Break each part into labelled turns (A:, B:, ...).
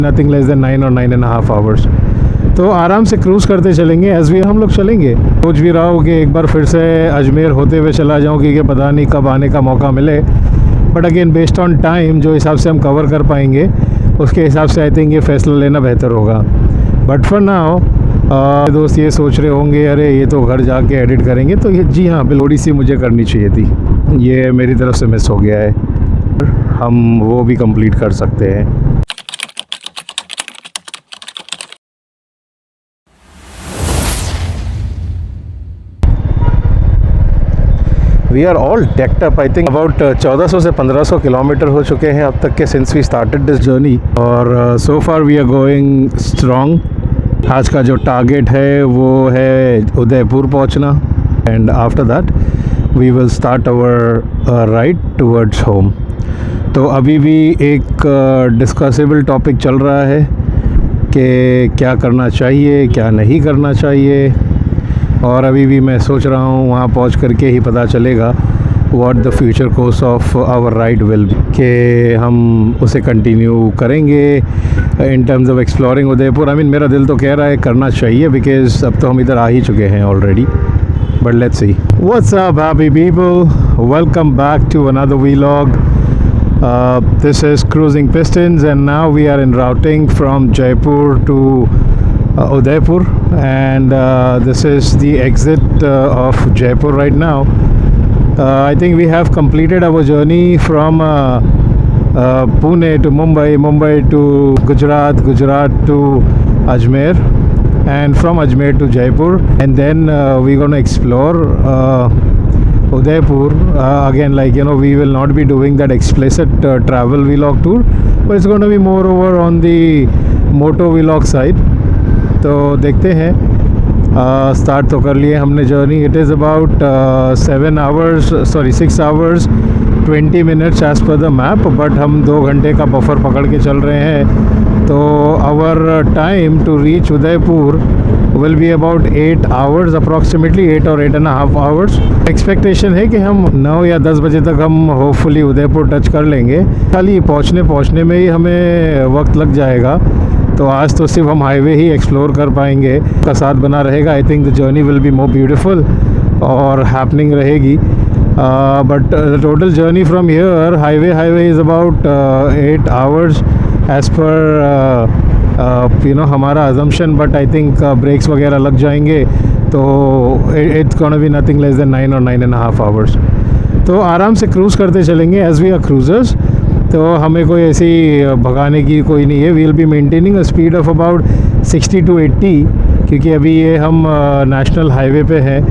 A: Nothing less than 9 और 9.5 hours. तो आराम से क्रूज़ करते चलेंगे एज वी हम लोग चलेंगे। सोच भी रहा हूँ कि एक बार फिर से अजमेर होते हुए चला जाऊँ, क्योंकि पता नहीं कब आने का मौका मिले। But again based on time जो हिसाब से हम कवर कर पाएंगे उसके हिसाब से आई थिंक ये फ़ैसला लेना बेहतर होगा। बट फॉर नाउ दोस्त ये सोच रहे होंगे अरे ये तो घर जाके एडिट करेंगे, तो ये जी हाँ थोड़ी सी मुझे करनी चाहिए थी, ये मेरी तरफ से मिस हो गया है। हम वो भी कंप्लीट कर सकते हैं। We are all decked up. I think about 1400 से 1500 किलोमीटर हो चुके हैं अब तक के since we started this journey, और so far we are going strong. आज का जो टारगेट है वो है उदयपुर पहुंचना, and after that we will start our ride towards home. तो अभी भी एक डिस्कसेबल टॉपिक चल रहा है कि क्या करना चाहिए क्या नहीं करना चाहिए, और अभी भी मैं सोच रहा हूँ वहाँ पहुँच करके ही पता चलेगा what the future course of our ride will be, कि हम उसे कंटिन्यू करेंगे in terms of exploring Udaipur. I mean मेरा दिल तो कह रहा है करना चाहिए, बिकॉज अब तो हम इधर आ ही चुके हैं already. But let's see. What's up happy people, welcome back to another vlog. This is cruising pistons and now we are in routing from Jaipur to Udaipur, and this is the exit of Jaipur right now. I think we have completed our journey from Pune to Mumbai, Mumbai to Gujarat, Gujarat to Ajmer, and from Ajmer to Jaipur, and then we're going to explore Udaipur. Again, like you know, we will not be doing that explicit travel vlog tour, but it's going to be more over on the moto vlog side. तो देखते हैं। Start तो कर लिए हमने journey. It is about 6 hours 20 minutes as per the map, but हम 2 घंटे का बफर पकड़ के चल रहे हैं। तो our time to reach Udaipur will be about 8 hours approximately, 8 और 8.5 आवर्स। एक्सपेक्टेशन है कि हम 9 या 10 बजे तक हम होपफुली उदयपुर टच कर लेंगे। खाली पहुंचने में ही हमें वक्त लग जाएगा, तो आज तो सिर्फ हम हाईवे ही एक्सप्लोर कर पाएंगे। का साथ बना रहेगा। I think the journey will be more beautiful और हैपनिंग रहेगी। But total journey from here highway is about 8 hours as per you know हमारा assumption, but I think breaks वगैरह लग जाएंगे, तो it's gonna be nothing less than 9 और 9.5 hours. तो आराम से क्रूज़ करते चलेंगे एज़ वी आर क्रूज़र्स। तो हमें कोई ऐसी भगाने की कोई नहीं है। We will be maintaining a speed of about 60 to 80, क्योंकि अभी ये हम नेशनल हाईवे पे हैं,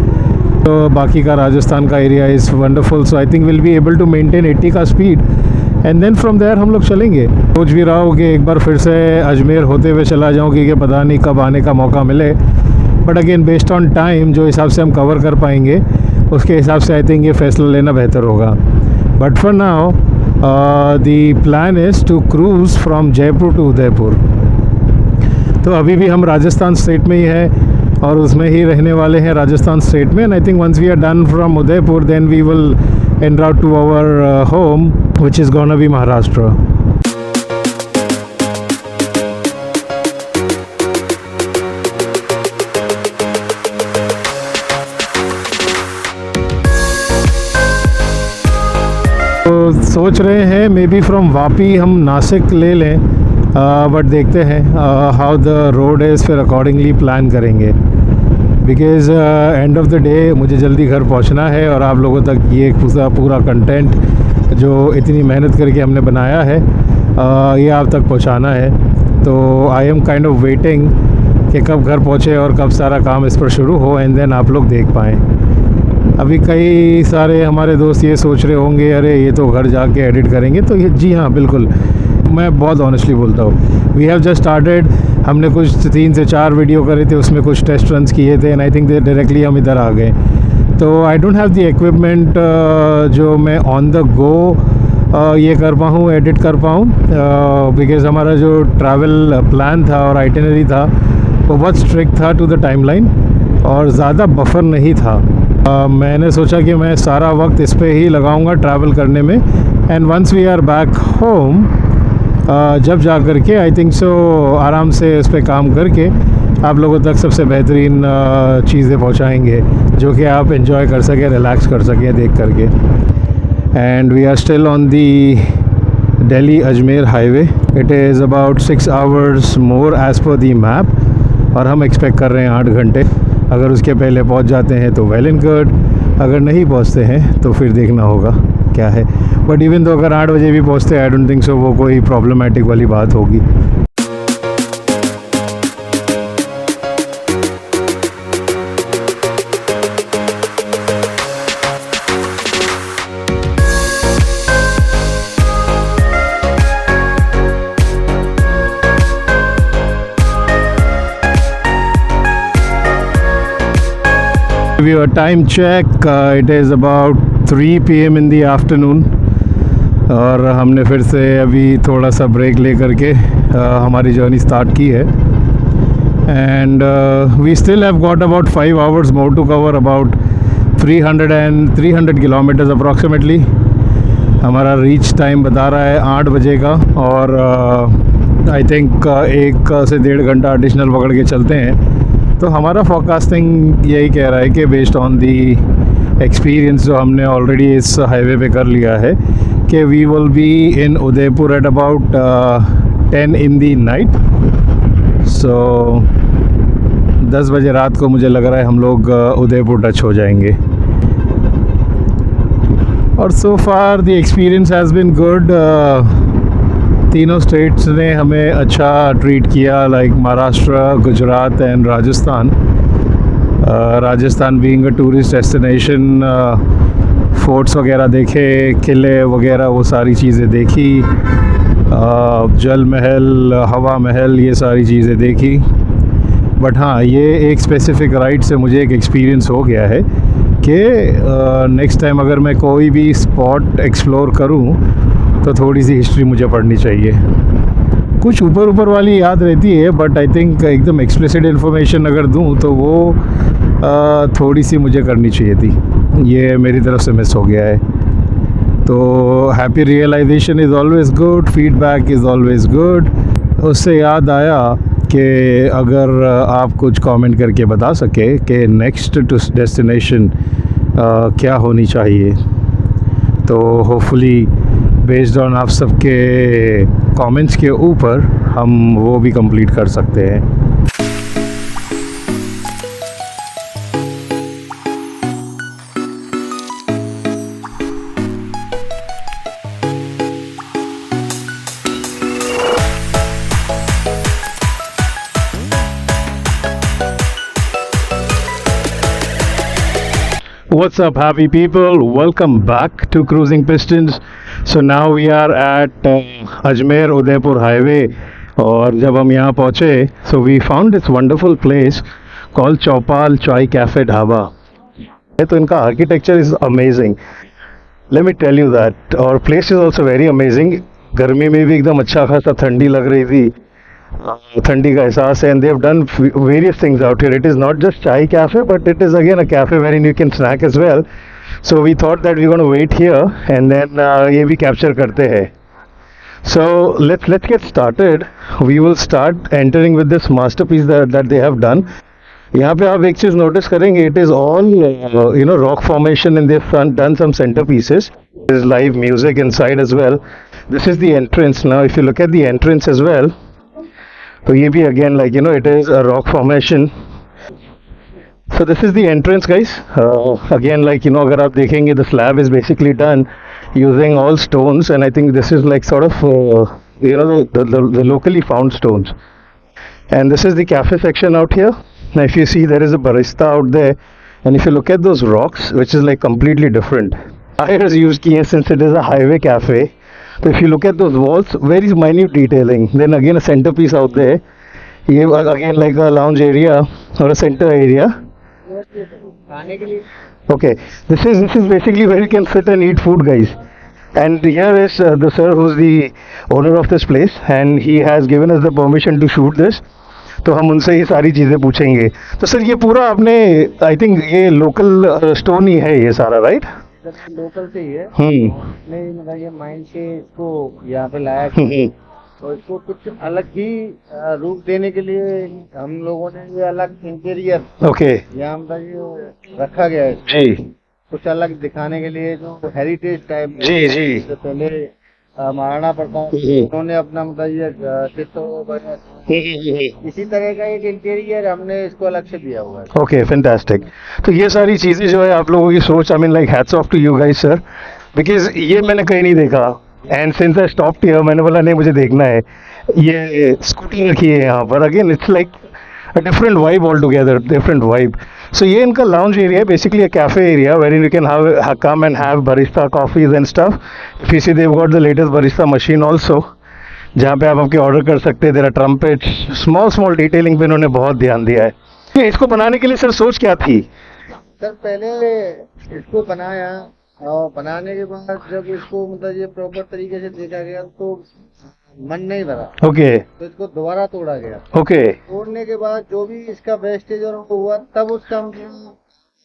A: तो बाकी का राजस्थान का area is wonderful. So I think will be able to maintain 80 का speed, and then from there हम लोग चलेंगे। सोच भी रहा हूँ कि एक बार फिर से अजमेर होते हुए चला जाऊँ, क्योंकि पता नहीं कब आने का मौका मिले। But again based on time जो हिसाब से हम कवर कर पाएंगे उसके हिसाब से आई थिंक ये फ़ैसला लेना बेहतर होगा। But for now the plan is to cruise from Jaipur to Udaipur। तो अभी भी हम राजस्थान स्टेट में ही हैं और उसमें ही रहने वाले हैं राजस्थान स्टेट में। And I think once we are done from Udaipur then we will en route to our home, which is gonna be Maharashtra. तो सोच रहे हैं मे बी फ्रॉम वापी हम नासिक ले लें, बट देखते हैं हाउ द रोड इज़, फिर अकॉर्डिंगली प्लान करेंगे। Because end of the day मुझे जल्दी घर पहुंचना है और आप लोगों तक ये पूरा कंटेंट जो इतनी मेहनत करके हमने बनाया है ये आप तक पहुंचाना है। तो I am kind of waiting कि कब घर पहुंचे और कब सारा काम इस पर शुरू हो एंड देन आप लोग देख पाएँ। अभी कई सारे हमारे दोस्त ये सोच रहे होंगे अरे ये तो घर जाके एडिट करेंगे, तो ये जी हाँ बिल्कुल, मैं बहुत ऑनेस्टली बोलता हूँ। वी हैव जस्ट स्टार्टेड, हमने कुछ 3 से 4 वीडियो करे थे, उसमें कुछ टेस्ट रन्स किए थे एंड आई थिंक डायरेक्टली हम इधर आ गए। तो I don't have the equipment जो मैं ऑन द गो ये कर पाऊँ, एडिट कर पाऊँ, बिकॉज़ हमारा जो ट्रैवल प्लान था और आइटिनरी था वो बहुत स्ट्रिक्ट था टू द टाइमलाइन और ज़्यादा बफर नहीं था। मैंने सोचा कि मैं सारा वक्त इस पे ही लगाऊंगा ट्रैवल करने में, and once we are back home जब जा कर के आई थिंक सो आराम से इस पर काम करके आप लोगों तक सबसे बेहतरीन चीज़ें पहुंचाएंगे जो कि आप एंजॉय कर सकें, रिलैक्स कर सकें देख करके। And we are still on the Delhi Ajmer highway. It is about 6 hours more as per the map और हम एक्सपेक्ट कर रहे हैं 8 घंटे। अगर उसके पहले पहुंच जाते हैं तो वेल एंड गुड, अगर नहीं पहुंचते हैं तो फिर देखना होगा क्या है। बट इवन तो अगर 8 बजे भी पहुंचते हैं आई डोंट थिंक सो वो कोई प्रॉब्लमेटिक वाली बात होगी। Give you a time check. It is about 3 PM in the afternoon और हमने फिर से अभी थोड़ा सा ब्रेक ले करके हमारी जर्नी स्टार्ट की है। And we still have got about 5 hours more to cover, about 300 kilometres approximately. हमारा रीच टाइम बता रहा है 8 बजे का और आई थिंक 1 से 1.5 घंटा एडिशनल पकड़ के चलते हैं। तो हमारा फोरकास्टिंग यही कह रहा है कि बेस्ड ऑन दी एक्सपीरियंस जो हमने ऑलरेडी इस हाईवे पे कर लिया है कि we will be in Udaipur at about 10 in the night. So 10 बजे रात को मुझे लग रहा है हम लोग उदयपुर टच हो जाएंगे। और so far the experience has been good. तीनों स्टेट्स ने हमें अच्छा ट्रीट किया, like Maharashtra, Gujarat and Rajasthan. Rajasthan being a tourist destination, forts वगैरह देखे, किले वगैरह वो सारी चीज़ें देखी, जल महल, हवा महल, ये सारी चीज़ें देखी। बट हाँ, ये एक स्पेसिफ़िक राइड से मुझे एक एक्सपीरियंस हो गया है कि नेक्स्ट टाइम अगर मैं कोई भी स्पॉट एक्सप्लोर करूँ तो थोड़ी सी हिस्ट्री मुझे पढ़नी चाहिए। कुछ ऊपर वाली याद रहती है बट आई थिंक एकदम एक्सप्लिसिट इन्फॉर्मेशन अगर दूं तो वो थोड़ी सी मुझे करनी चाहिए थी। ये मेरी तरफ से मिस हो गया है। तो happy realisation is always good, feedback is always good. उससे याद आया कि अगर आप कुछ कमेंट करके बता सके कि नेक्स्ट डेस्टिनेशन क्या होनी चाहिए तो होपफुली बेस्ड ऑन आप सबके कमेंट्स के ऊपर हम वो भी कंप्लीट कर सकते हैं। What's up, happy people? Welcome back to Cruising Pistons. So now we are at Ajmer Udaipur Highway. और जब हम यहाँ पहुँचे so we found this wonderful place called चौपाल चाय कैफ़े ढाबा। तो इनका architecture is amazing, let me tell you that. और place is also very amazing. गर्मी में भी एकदम अच्छा खासा ठंडी लग रही थी, ठंडी का एहसास है। And they have done various things out here. It is not just chai cafe but it is again a cafe where you can snack as well. So we thought that we gonna wait here and then ये भी capture करते हैं। So let's get started. We will start entering with this masterpiece that they have done. यहाँ पे आप एक चीज़ notice करेंगे, it is all you know rock formation and they have done some centrepieces. There is live music inside as well. This is the entrance. Now if you look at the entrance as well, तो ये भी again like you know it is a rock formation. So this is the entrance guys. Again like you know अगर आप देखेंगे the slab is basically done using all stones and I think this is like sort of you know the locally found stones. And this is the cafe section out here. Now if you see, there is a barista out there, and if you look at those rocks, which is like completely different, tires used kiye since it is a highway cafe. So if you look at those walls, very minute detailing. Then again a centerpiece out there, ye again like a lounge area or a center area. Okay, this is basically where you can sit and eat food, guys. And here is the sir who's the owner of this place, and he has given us the permission to shoot this. तो हम उनसे ये सारी चीज़ें पूछेंगे। तो sir ये पूरा आपने आई थिंक ये लोकल स्टोन ही है ये सारा, राइट?
B: लोकल से ही है। नहीं मतलब ये माइन से इसको यहाँ पे लाया। तो इसको कुछ अलग ही रूप देने के लिए हम लोगों ने ये अलग इंटीरियर
A: ओके
B: यहाँ मतलब ये रखा गया है,
A: जी
B: कुछ अलग दिखाने के लिए, जो हेरिटेज टाइप में।
A: जी जी
B: जैसे पहले महाराणा प्रताप उन्होंने अपना मतलब ये चित्र बनाया था। इसी तरह का एक इंटीरियर हमने इसको अलग से दिया हुआ है।
A: Okay fantastic. तो ये सारी चीज़ें जो है आप लोगों की सोच, I mean like hats off to you guys sir, because ये मैंने कहीं नहीं देखा। And since I stopped here, मैंने बोला नहीं मुझे देखना है। ये स्कूटी रखी है यहाँ पर, again it's like a different vibe altogether, different vibe. So ये इनका lounge area, basically a cafe area wherein you can come and have barista coffees and stuff. If you see, they've got the latest barista machine also, जहाँ पे आप आपके order कर सकते हैं। There are trumpets, small detailing पे इन्होंने बहुत ध्यान दिया है। ये इसको बनाने के लिए सर सोच क्या थी?
B: सर पहले इसको बनाया और बनाने के बाद जब इसको मतलब ये प्रॉपर तरीके से देखा गया तो मन नहीं भरा।
A: ओके
B: तो इसको दोबारा तोड़ा गया।
A: ओके
B: तोड़ने के बाद जो भी इसका वेस्टेज और वो हुआ, तब उसका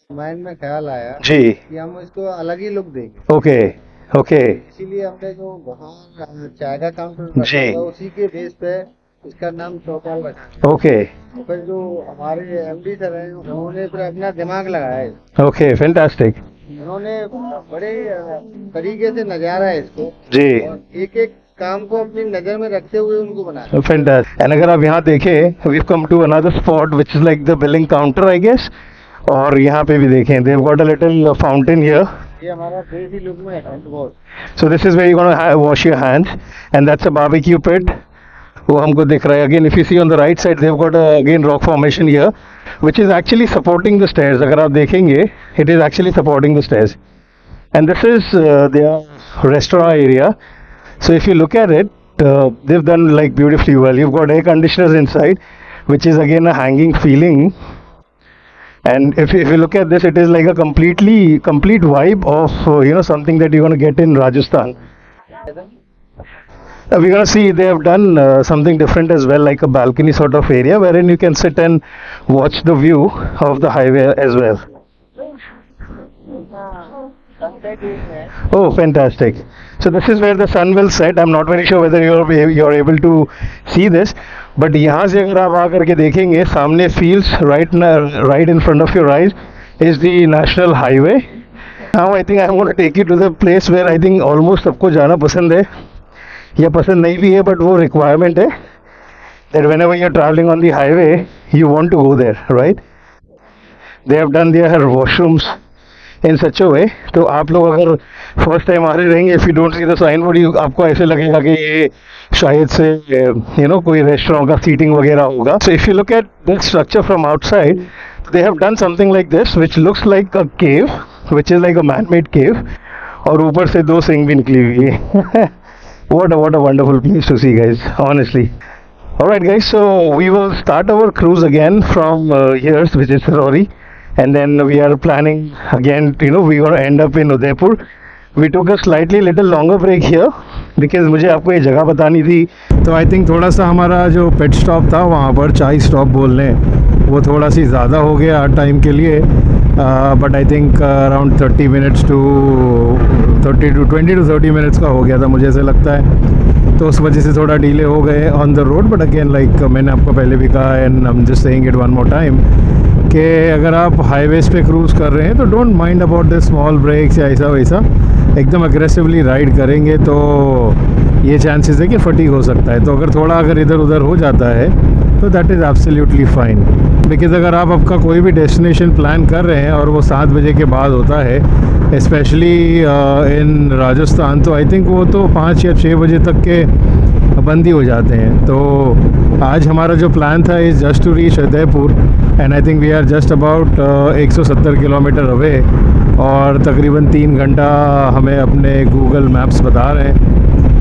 B: माइंड में ख्याल आया
A: जी
B: कि हम इसको अलग ही लुक देंगे।
A: ओके ओके
B: इसीलिए हमने जो वहाँ चाय का काउंटर
A: जी।
B: रखा हुआ, उसी के बेस पे इसका नाम चौपाल रखा।
A: ओके
B: फिर जो हमारे एमडी सर हैं उन्होंने फिर अपना दिमाग लगाया है।
A: ओके फैंटास्टिक
B: उन्होंने बड़े तरीके से नजारा है इसको,
A: जी
B: और एक एक काम को अपनी नजर में रखते हुए उनको बनाया।
A: फैंटास्टिक। एंड अगर आप यहाँ देखें, we come to another spot which is like the billing counter I guess. और यहाँ पे भी देखें, they have got a little fountain here.
B: ये हमारा देसी लुक में hand wash.
A: So this is where you're going to wash your hands, and that's a barbecue pit. वो हमको दिख रहा है। Again, if you see on the right side, they've got a again rock formation here, which is actually supporting the stairs. अगर आप देखेंगे, it is actually supporting the stairs. And this is their restaurant area. So if you look at it, they've done like beautifully well. You've got air conditioners inside, which is again a hanging feeling. And if you look at this, it is like a complete vibe of something that you're going to get in Rajasthan. We're going to see they have done something different as well, like a balcony sort of area wherein you can sit and watch the view of the highway as well. Oh, fantastic. So this is where the sun will set. I'm not very sure whether you're able to see this, but यहाँ से अगर आप आकर के देखेंगे, सामने fields right in front of your eyes is the national highway. Now I think I'm going to take you to the place where I think almost सबको जाना पसंद है, या पसंद नहीं भी है, but वो requirement है that whenever you're traveling on the highway, you want to go there, right? They have done their washrooms in such a way. तो आप लोग अगर फर्स्ट टाइम आ रहे रहेंगे, if you don't see the sign board, आपको ऐसे लगेगा कि ये शायद से कोई रेस्टोरेंट का सीटिंग वगैरह होगा. So if you look at this structure from outside, they have done something like this which looks like a cave, which is like a man made cave, और ऊपर से 2 सिंग भी निकली हुई है. what a wonderful place to see, guys, honestly. Alright guys, so we will start our cruise again from here, which is Rory, and then we are planning again, we're going to end up in Udaipur. We took a slightly little longer break here because मुझे आपको ये जगह बतानी थी. तो I think थोड़ा सा हमारा जो पेट स्टॉप था वहाँ पर चाय स्टॉप बोल लें, वो थोड़ा सी ज़्यादा हो गया टाइम के लिए, but I think around 20 to 30 minutes का हो गया था, मुझे ऐसे लगता है. तो उस वजह से थोड़ा डिले हो गए on the road. But again like मैंने आपको पहले भी कहा, and I am just saying it one more time, कि अगर आप हाईवेज़ पे क्रूज़ कर रहे हैं तो don't mind about the small breaks या ऐसा वैसा. एकदम अग्रेसिवली राइड करेंगे तो ये चांसेस है कि फटीग हो सकता है. तो अगर इधर उधर हो जाता है तो that is absolutely fine. Because अगर आप आपका कोई भी डेस्टिनेशन प्लान कर रहे हैं और वो 7 बजे के बाद होता है, स्पेशली इन राजस्थान, तो आई थिंक वो तो 5 या 6 बजे तक के बंद ही हो जाते हैं. तो आज हमारा जो प्लान था is just to reach Udaipur, and I think we are just about 170 kilometre away, और तकरीबन 3 घंटा हमें अपने गूगल मैप्स बता रहे हैं.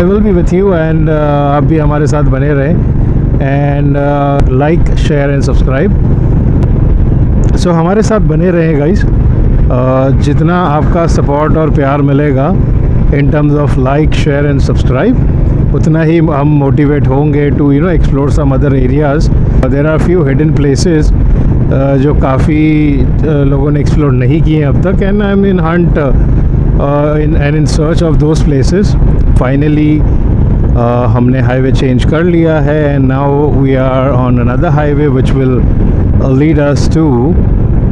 A: I will be with you, and आप भी हमारे साथ बने रहें, and like share and subscribe. So हमारे साथ बने रहें गाइस. जितना आपका सपोर्ट और प्यार मिलेगा in terms of like share and subscribe, उतना ही हम मोटिवेट होंगे to explore some other areas. There are few hidden places जो काफ़ी लोगों ने एक्सप्लोर नहीं किए हैं अब तक, and I am in search of those places. Finally हमने हाईवे चेंज कर लिया है and now we are on another highway which will lead us to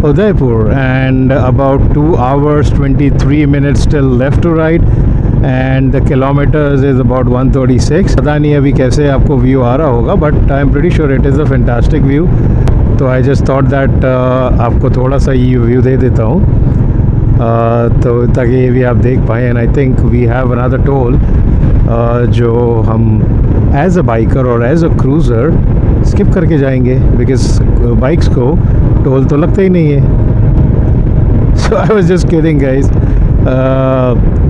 A: Udaipur, and about 2 hours 23 minutes still left to ride and the kilometers is about 136. पता नहीं अभी कैसे आपको view आ रहा होगा, but I am pretty sure it is a fantastic view. तो I just thought that आपको थोड़ा सा ये व्यू दे देता हूँ तो ताकि ये भी आप देख पाएँ. And I think we have another toll जो हम एज अ बाइकर और एज अ क्रूज़र स्किप करके जाएंगे, बिकॉज बाइक्स को टोल तो लगता ही नहीं है. So I was just kidding guys.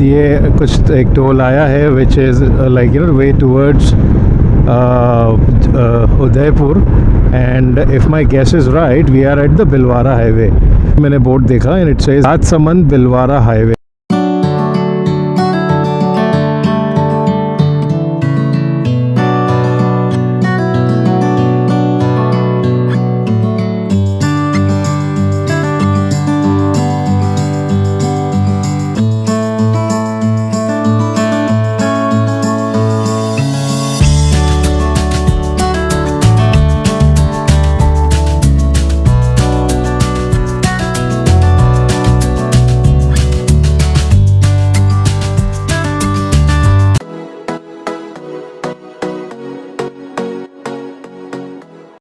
A: ये कुछ एक टोल आया है which is like you know way towards Udaipur, and if my guess is right we are at the Bhilwara highway. मैंने बोर्ड देखा and it says Rajsamand Bhilwara highway.